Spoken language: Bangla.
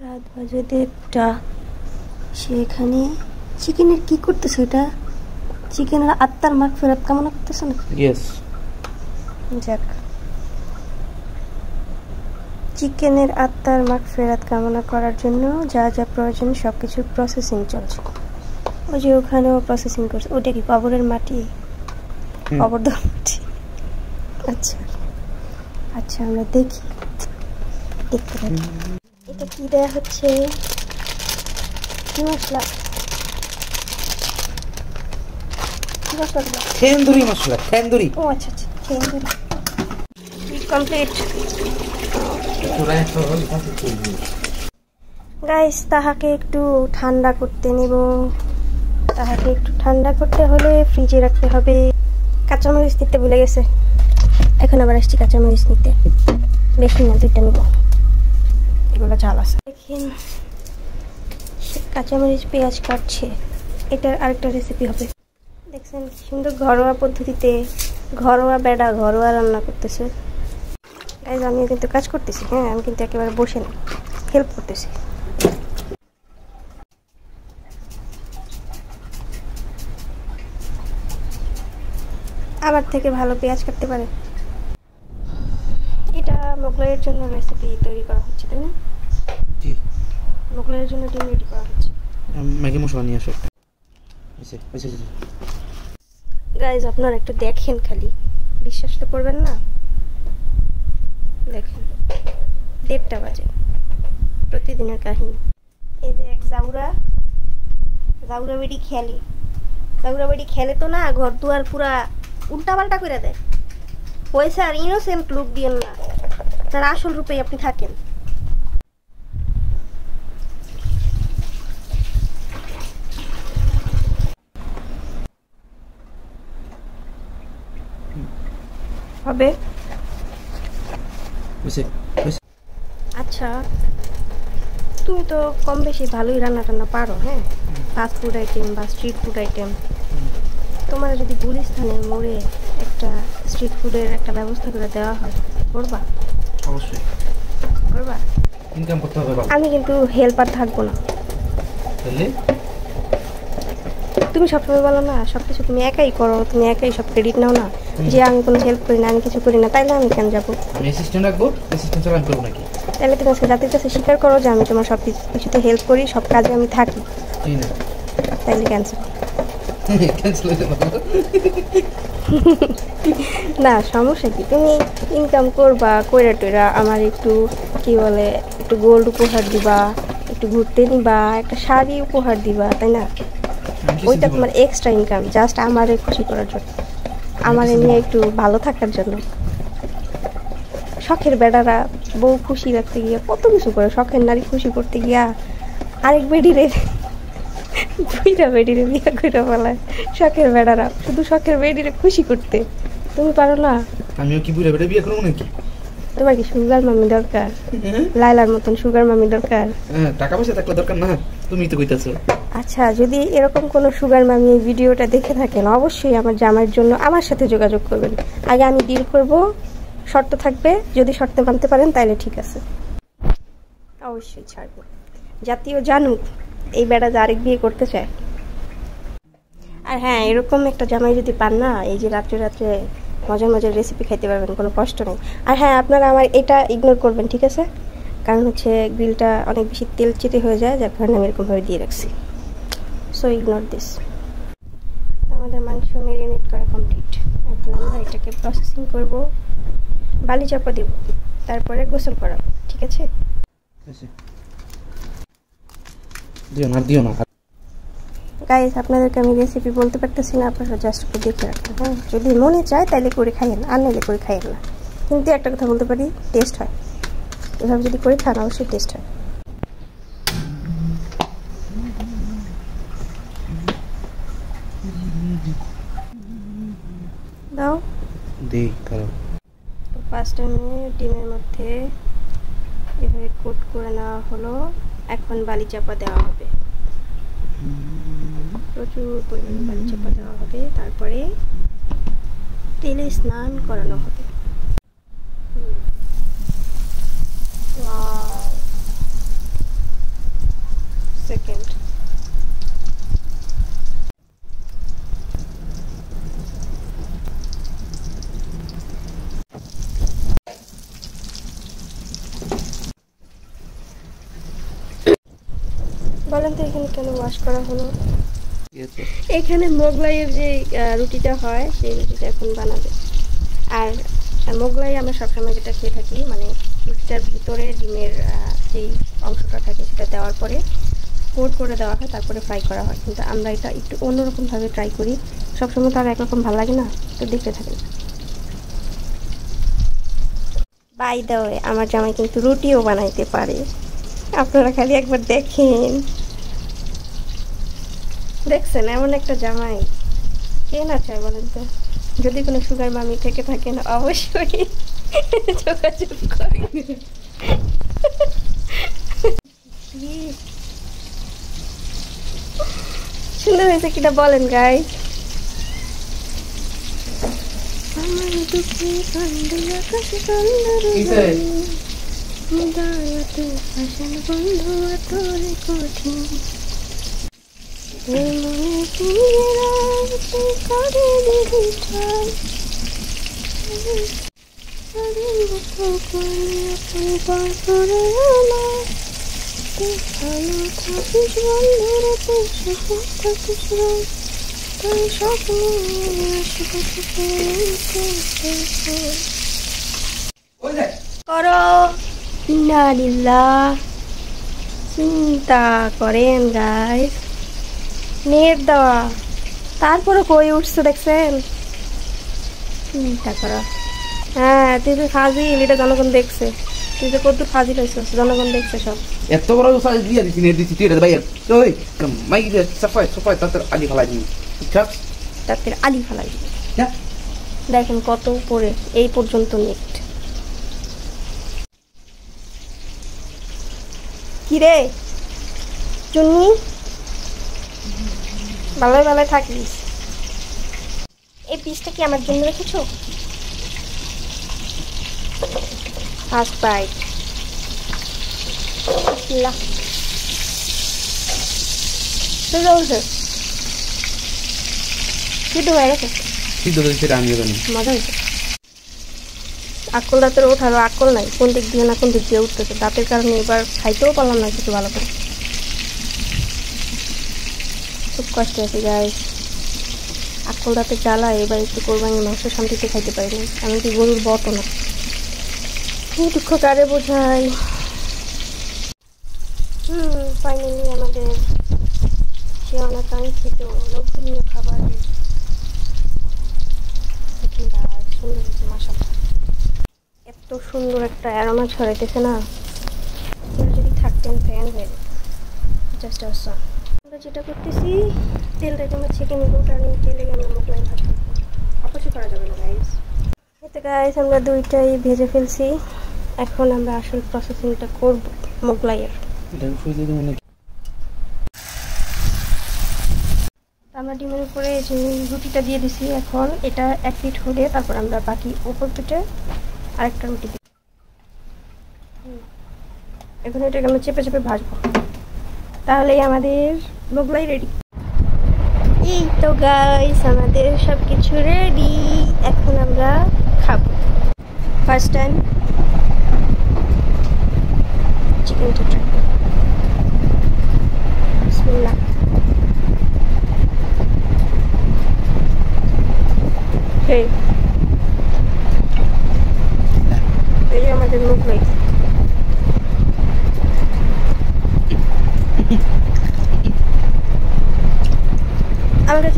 রাত বাজে 1:30। সেখানে চিকেনের কি করতেছে? এটা চিকেনের আত্মার মাগফিরাত কামনা করতেছে না? ইয়েস। যাক, চিকেনের আত্মার মাগফিরাত কামনা করার জন্য যা যা প্রয়োজন সবকিছু প্রসেসিং চলছে। ওই যে ওখানেও প্রসেসিং করছে। ওটা কি কবরের মাটি? কবর দেওয়ার মাটি। আচ্ছা আচ্ছা, আমরা দেখি, দেখতে পারি এটা কি দেয়া হচ্ছে। কি মশলা? কি মশলা? তন্দুরি মশলা। তন্দুরি। ও আচ্ছা আচ্ছা, তন্দুরি। Complete guys. তাহাকে একটু ঠান্ডা করতে নেব। তাহাকে একটু ঠান্ডা করতে হলে ফ্রিজে রাখতে হবে। কাঁচামরিচ নিতে ভুলে গেছে, এখন আবার আসছি কাঁচামরিচ নিতে। বেশি না, 2টা নেব, এগুলো ঝাল আছে। দেখেন কাঁচামরিচ পেঁয়াজ কাটছে। এটার আরেকটা রেসিপি হবে। দেখছেন কি সুন্দর ঘরোয়া পদ্ধতিতে ঘরোয়া বেড়া ঘরোয়া রান্না করতেছে। গাইস আমিও কিন্তু কাজ করতেছি। হ্যাঁ, আমি কিন্তু একেবারে বসে না, হেল্প করতেছি। আমার থেকে ভালো পেঁয়াজ কাটতে পারে। এটা মোগলাইয়ের জন্য রেসিপি তৈরি করা হচ্ছে, তাই না? জি, মোগলাইয়ের জন্য ডিম রেডি করা হচ্ছে। ম্যাগি মশলা নিয়ে আসো। গাইজ আপনারা একটু দেখেন, খালি বিশ্বাস তো করবেন না। দেখেন 1:30 বাজে, প্রতিদিনের কাহিনী। এই যে এক জাউরা বেডি খেলে। জাউরা বেডি খেলে তো না, ঘর দুয়ার পুরা উল্টা পাল্টা করে দেয়। পয়সা আর ইনোসেন্ট লুক দিয়েন না, তার আসল রূপেই আপনি থাকেন। হবে। আচ্ছা, তুমি তো কম বেশি ভালোই রান্না টান্না পারো। হ্যাঁ, ফাস্ট ফুড আইটেম বা স্ট্রিট ফুড আইটেম। তোমার যদি গুলিস্তানের মোড়ে একটা স্ট্রিট ফুডের একটা ব্যবস্থা করে দেওয়া হয়, করবা? অবশ্যই করবা। ইনকাম করতে হবে। আমি কিন্তু হেল্পার থাকবো না। তাহলে তুমি সবসময় বলো না সবকিছু তুমি একাই করো, তুমি একাই সব ক্রেডিট নাও না, যে আমি কোনো হেল্প করি না, আমি কিছু করি না। তাইলে আমি কেন যাবো? আমি অ্যাসিস্ট্যান্ট রাখবো, অ্যাসিস্ট্যান্ট ছাড়া আমি করবো নাকি? তাহলে তুমি আজকে জাতির কাছে স্বীকার করো যে আমি তোমার সব কিছুতে হেল্প করি, সব কাজে আমি থাকি। না, তাইলে ক্যান্সেল। ক্যান্সেল হয়ে যাবে না, সমস্যা কি? তুমি ইনকাম করবা, কইরা টইরা আমার একটু কি বলে একটু গোল্ড উপহার দিবা, একটু ঘুরতে নিবা, একটা শাড়ি উপহার দিবা, তাই না? ওইটা তোমার এক্সট্রা ইনকাম, জাস্ট আমারে খুশি করার জন্য, আমারে নিয়ে একটু ভালো থাকার জন্য। শখের বেড়ারা বউ খুশি রাখতে গিয়া কত কিছু করে, শখের নারী খুশি করতে গিয়া আরেক বেডিরে দুইটা বেডিরে বিয়ে করে ফেলায়। শখের বেড়ারা শুধু শখের বেডিরে খুশি করতে। তুমি পারো না? আমিও কি বুড়া বেটা বিয়ে করবো নাকি? তোমার কি সুগার মামি দরকার? লাইলার মতন সুগার মামি দরকার? টাকা পয়সা থাকলে দরকার না, তুমি তো কইতাছো। আচ্ছা, যদি এরকম কোনো সুগার মামি এই ভিডিওটা দেখে থাকেন, অবশ্যই আমার জামাইয়ের জন্য আমার সাথে যোগাযোগ করবেন। আগে আমি ডিল করব, শর্ত থাকবে, যদি শর্তে মানতে পারেন তাহলে ঠিক আছে, অবশ্যই ছাড়বো। জাতীয় জানুক এই বেড়া যে আরেক বিয়ে করতে চায়। আর হ্যাঁ, এরকম একটা জামাই যদি পান না, এই যে রাত্রে রাত্রে মজার মজার রেসিপি খাইতে পারবেন, কোনো কষ্ট নেই। আর হ্যাঁ, আপনারা আমার এটা ইগনোর করবেন, ঠিক আছে? কারণ হচ্ছে গ্রিলটা অনেক বেশি তেল চিটে হয়ে যায়, যার কারণে আমি এরকমভাবে দিয়ে রাখছি। So ignore this. আমাদের মাংস ম্যারিনেট করা কমপ্লিট। এখন আমরা এটাকে প্রসেসিং করব, বালি চাপা দেব, তারপরে গোসল করাবো, ঠিক আছে? দিও না গাইস, আপনাদেরকে আমি রেসিপি বলতে পারতেছি না, আপনারা জাস্ট একটু দেখে রাখবেন। হ্যাঁ, যদি মনে চায় তাহলে করে খাইয়েন, আর নাহলে করে খাইয়েন না। কিন্তু একটা কথা বলতে পারি, টেস্ট হয়। এভাবে যদি করে খান অবশ্যই টেস্ট হয়। দাও দেই করো। তো ফার্স্ট টাইমে ডিমের মধ্যে এভাবে কোট করে নেওয়া হলো। এখন বালি চাপা দেওয়া হবে, প্রচুর পরিমাণে বালি চাপা দেওয়া হবে। তারপরে তেলে স্নান করানো হবে। বলেন তো এখানে কেন ওয়াশ করা হলো? ঠিক আছে। এখানে মোগলাইয়ের যে রুটিটা হয় সেই রুটিটা এখন বানাবে। আর মোগলাই আমরা সবসময় যেটা খেয়ে থাকি, মানে রুটিটার ভিতরে ডিমের যেই অংশটা থাকে সেটা দেওয়ার পরে কোট করে দেওয়া হয়, তারপরে ফ্রাই করা হয়। কিন্তু আমরা এটা একটু অন্যরকমভাবে ট্রাই করি। সবসময় তো আর একরকম ভালো লাগে না, তো দেখতে থাকি। বাই দ্য ওয়ে, আমার জামাই কিন্তু রুটিও বানাইতে পারে, আপনারা খালি একবার দেখেন। দেখছেন এমন একটা জামাই কে না চায় বলেন তো? যদি কোনো সুগার মামি থেকে থাকেন অবশ্যই যোগাযোগ করেন। সুন্দর হয়েছে কিনা বলেন গাইস। আমার দুঃখে কান্দে আকাশে কান্দার মুদায়তে ভাষণ বন্ধু তোরে কঠিন মনে ফিরে রাখতে করে দিদি ঠাই মতো করে আপনি বার করে আমার ভালো থাকিস বন্ধুরে তুই সুখ থাকিস তাই স্বপ্ন করো ইন্না লিল্লাহ। চিন্তা করেন গাইস, নেট দেওয়া তারপরে কই উঠছে দেখছেন? চিন্তা করো। হ্যাঁ তুই তো ফাজিল, এটা জনগণ দেখছে। তুই যে কত ফাজিল হয়েছিস, জনগণ দেখছে সব। এত বড় সাইজ দিয়ে দিছি নেট দিছি তুই এটা বাইরে ওই মাইক দিয়ে সাফাই তাতে আলি ফালাই দিবি ঠিক তাতে আলি ফালাই দিবে। হ্যাঁ দেখেন কত উপরে, এই পর্যন্ত নেট। কিরে চুন্নি, ভালোই ভালোই থাকিস। এই পিসটা কি আমার জন্য রেখেছো? First bite. সিদ্ধ হয়ে গেছে, সিদ্ধ হয়েছে আমি জানি মজা হয়েছে। আকল দাঁতের ওঠারও আকল নাই, কোন দিক দিয়ে না কোন দিক দিয়ে উঠতেছে। দাঁতের কারণে এবার খাইতেও পারলাম না কিছু ভালো করে, খুব কষ্ট হয়েছে গাইস। আকল দাঁতের জ্বালা এবার একটু কোরবানির মাংস শান্তিতে খাইতে পারিনি, এমনকি গরুর বটও না। দুঃখ কারে বোঝাই। ফাইনালি আমাদের সে অনাকাঙ্ক্ষিত লোভনীয় খাবারের সুন্দর মাশাআল্লাহ, এত সুন্দর একটা অ্যারোমা ছড়াইতেছে না, যদি থাকতেন ফ্যান হয়ে জাস্ট অসম। আমরা যেটা করতেছি, তেলটাকে আমরা ছেঁকে নেব, কারণ তেলে আমরা মোগলাই ভাত অপচয় করা যাবে না গাইস। এতে গাইস আমরা দুইটাই ভেজে ফেলছি, এখন আমরা আসল প্রসেসিংটা করব মোগলাইয়ের। আমরা ডিমের উপরে যে রুটিটা দিয়ে দিছি, এখন এটা এক পিঠ হলে তারপর আমরা বাকি উপর পিঠে আরেকটা রুটি দিই। এখন এটাকে আমরা চেপে চেপে ভাজবো, তাহলেই আমাদের মোগলাই রেডি। এই তো গাইস আমাদের সব কিছু রেডি, এখন আমরা খাবো। ফার্স্ট টাইম চিকেনটা ট্রাই করব। বিসমিল্লাহ। এই আমাদের মোগলাই। আমার কাছে